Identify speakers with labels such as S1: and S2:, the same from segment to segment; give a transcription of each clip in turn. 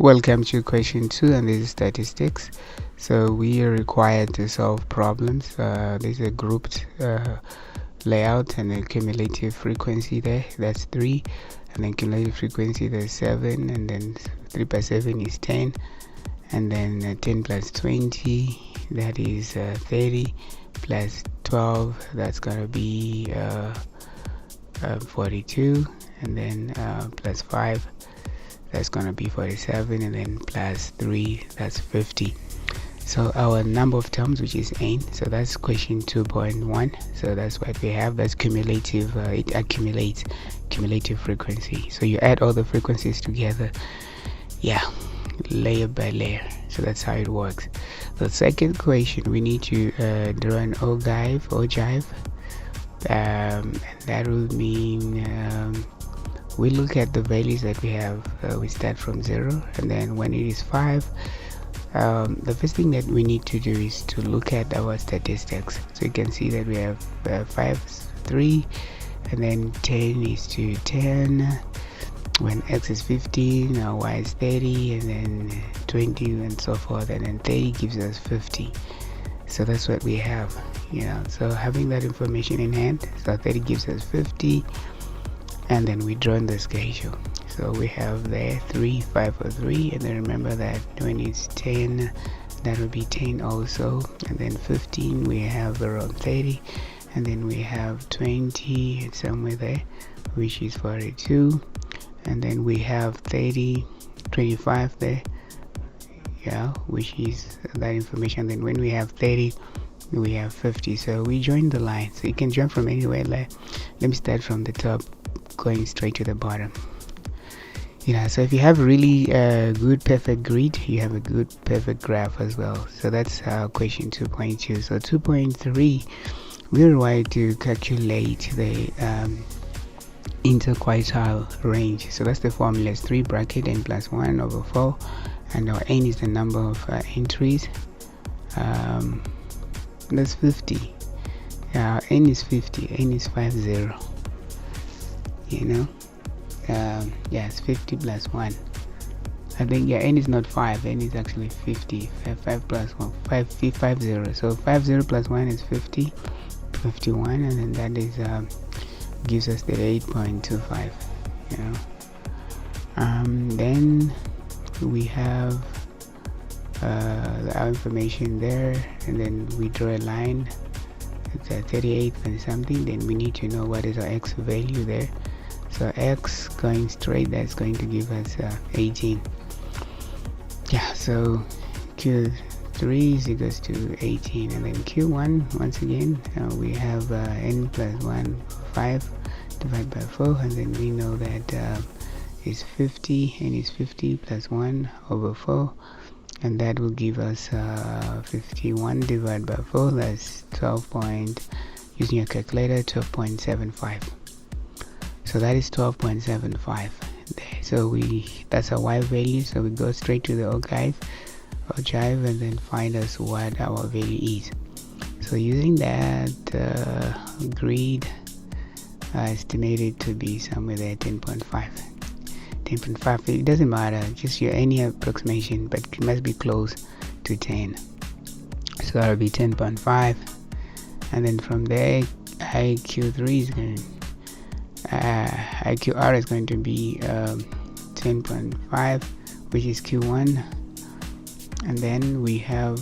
S1: Welcome to question 2, and this is statistics. So we are required to solve problems. There's a grouped layout and a cumulative frequency there, that's 3, and then cumulative frequency there's 7, and then 3 plus 7 is 10, and then 10 plus 20, that is 30, plus 12, that's gonna be 42, and then plus 5, that's gonna be 47, and then plus 3, that's 50. So our number of terms, which is n, so that's question 2.1. so that's what we have. That's cumulative. It accumulates cumulative frequency, so you add all the frequencies together, layer by layer. So that's how it works. The second question, we need to draw an ogive, and that will mean we look at the values that we have. We start from 0, and then when it is 5, the first thing that we need to do is to look at our statistics. So you can see that we have 5, 3, and then 10 is to 10, when x is 15, y is 30, and then 20, and so forth, and then 30 gives us 50. So that's what we have, so having that information in hand, so 30 gives us 50, and then we draw in the schedule. So we have there 3, 5 or 3, and then remember that when it's 10, that will be 10 also, and then 15 we have around 30, and then we have 20 somewhere there, which is 42, and then we have 30, 25 there, which is that information. Then when we have 30, we have 50. So we join the line, so you can jump from anywhere. Let me start from the top, going straight to the bottom. So if you have really good perfect grid, you have a good perfect graph as well. So that's question 2.2. So 2.3, we're required to calculate the interquartile range. So that's the formula. It's 3 bracket n plus 1 over 4, and our n is the number of entries. That's 50. N is 50. N is 50. It's 50 plus 1. I think n is not 5, n is actually 50. 5 plus 1, 50. So 50 plus 1 is 50, 51, and then that is gives us the 8.25. Then we have our information there, and then we draw a line. It's at 38 and something. Then we need to know what is our x value there. So x going straight, that's going to give us 18. So q3 is equals to 18, and then q1, once again, we have n plus 1, 5 divided by 4, and then we know that is 50, n is 50 plus 1 over 4, and that will give us 51 divided by 4, that's 12 using your calculator, 12.75. So that is 12.75 there. So that's our y value. So we go straight to the ogive, and then find us what our value is. So using that grid, estimated to be somewhere there 10.5. 10.5. It doesn't matter, just any approximation, but it must be close to 10. So that'll be 10.5, and then from there IQ3 is going. IQR is going to be 10.5, which is Q1, and then we have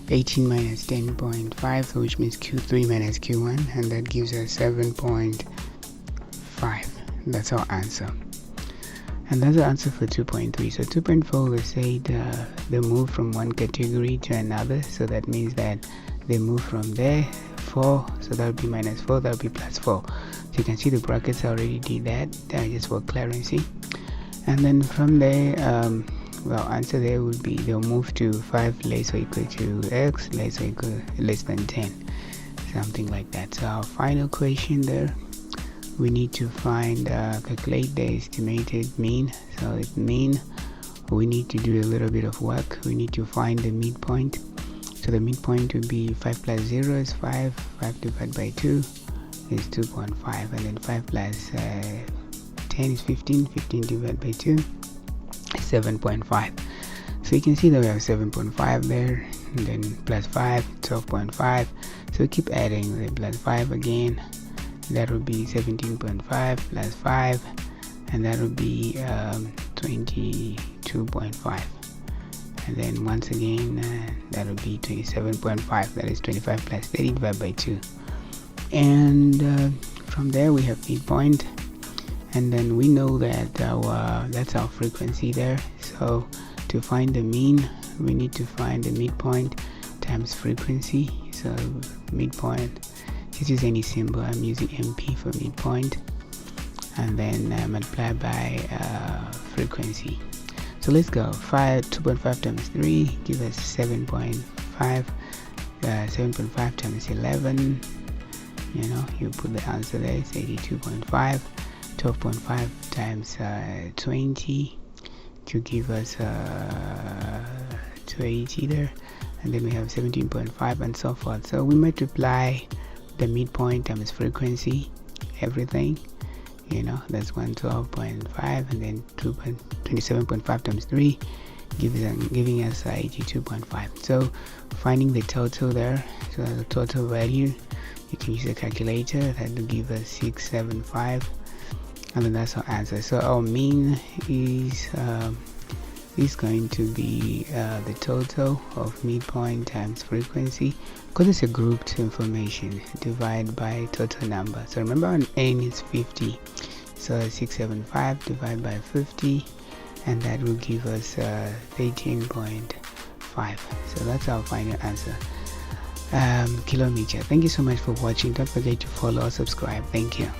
S1: 18 minus 10.5, so which means Q3 minus Q1, and that gives us 7.5. That's our answer, and that's the answer for 2.3. So 2.4, we say they move from one category to another, so that means that they move from there 4, so that would be minus 4, that would be plus 4. So you can see the brackets already did that, just for clarity. And then from there, answer there would be they'll move to 5 less or equal to x less or equal less than 10, something like that. So our final question there, we need to find calculate the estimated mean. So it's mean, we need to do a little bit of work. We need to find the midpoint. So the midpoint would be 5 plus 0 is 5, 5 divided by 2 is 2.5, and then 5 plus 10 is 15, 15 divided by 2 7.5. So you can see that we have 7.5 there, and then plus 5, 12.5. So we keep adding the plus 5 again. That would be 17.5 plus 5, and that would be 22.5. And then once again, that would be 27.5. That is 25 plus 30 divided by 2. And from there we have midpoint, and then we know that that's our frequency there. So to find the mean, we need to find the midpoint times frequency. So midpoint, just use any symbol. I'm using MP for midpoint, and then multiply by frequency. So let's go. 2.5 times 3 give us 7.5. 7.5 times 11, you put the answer there. It's 82.5. 12.5 times 20 to give us 280 there, and then we have 17.5 and so forth. So we multiply the midpoint times frequency, everything, that's 112.5, and then 27.5 times 3 giving us 82.5. So finding the total there, so the total value, you can use a calculator. That will give us 675, and then that's our answer. So our mean is going to be the total of midpoint times frequency, because it's a grouped information, divided by total number. So remember, on n is 50, so 675 divided by 50, and that will give us 13.5. So that's our final answer. Kilometer. Thank you so much for watching. Don't forget to follow or subscribe. Thank you.